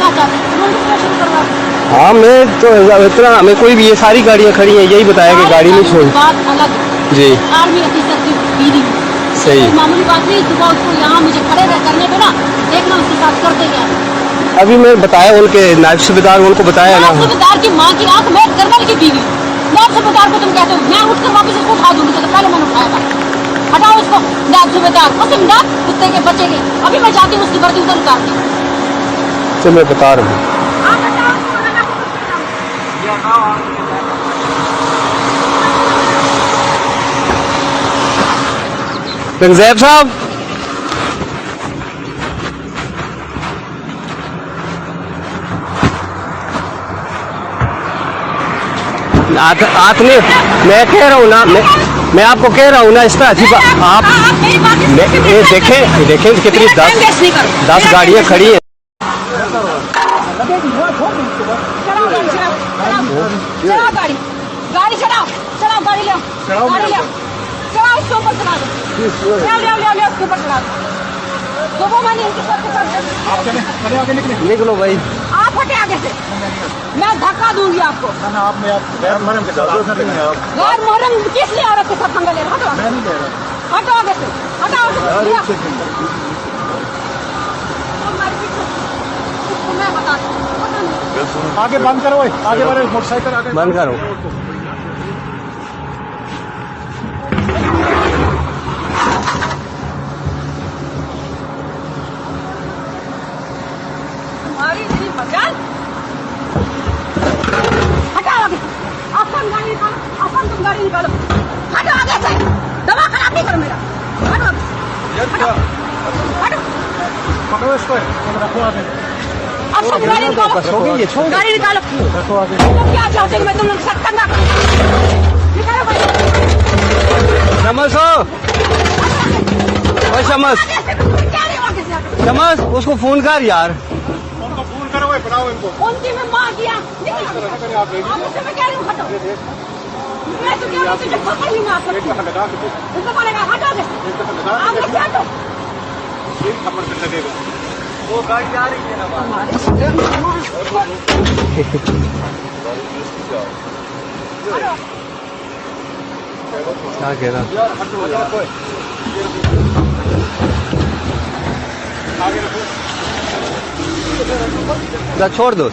करना चाहते हैं शुरू करवा। हाँ मैं तो इतना हमें कोई भी ये सारी गाड़ियाँ खड़ी हैं यही बताया कि गाड़ी नहीं छोड़। बात अलग जी आर्मी ऑफिसर की बीवी सही मामूली बात नहीं। सुबह उसको यहाँ मुझे खड़े करने पे ना देखना उसके साथ करते गया। अभी मैं बताया उनके नायब सूबेदार उनको बताया ना। सूबेदार की माँ की आंख में कर्नल की बीवी नायब सूबेदार को तुम कहते हो मैं उठकर वापस उसको उठा दूंगी। तो पहले मैंने उठाया था हटाओ उसको नायब सूबेदार कसम डाल कुत्ते के बच्चे के। अभी मैं जाती हूँ उसकी वर्दी उधर उतारती हूँ। तो मैं बता रहा हूँ रंगजैब साहब आपने मैं कह रहा हूँ ना मैं आपको कह रहा हूँ ना इस तरह आप ये देखें कितनी 10 गाड़ियाँ खड़ी हैं। गाड़ी चलाओ गाड़ी ले चलाओ उसके ऊपर चला दो ले उसके ऊपर चला दो। सुबह मैंने इनके साथ निकलो भाई आप हटे आगे से मैं धक्का दूंगी आपको। गैर मुहर्रम किस लिए औरत के साथ पंगा ले रहा? हटो आगे से हटाओ। मैं बताती हूँ आगे बंद करो आगे वाले मोटरसाइकिल आगे बंद करो। तुम्हारी मेरी मजाल हटाओ आगे अपन गाड़ी निकालो तुम गाड़ी निकालो। हटो आगे से दवा खराब नहीं करो मेरा। हटो हटो पकड़ो इसको रखो आगे। अपन गाड़ी निकालो गाड़ी निकालो। रखो आगे। तुम क्या चाहते हो मैं तुम लोग सख्त करना निकालो भाई। शमस हो शमस उसको फोन कर यार। उनको फोन करो बनाओ इनको। उनकी मैं मार दिया मुझसे मैं कह रही हूँ हटो। मैं तो क्या तुझे पकड़ ही ना उसको बोलेगा हटो दे आगे से हटो। लगेगा वो गाड़ी जा रही है ना क्या कह रहा छोड़ दो।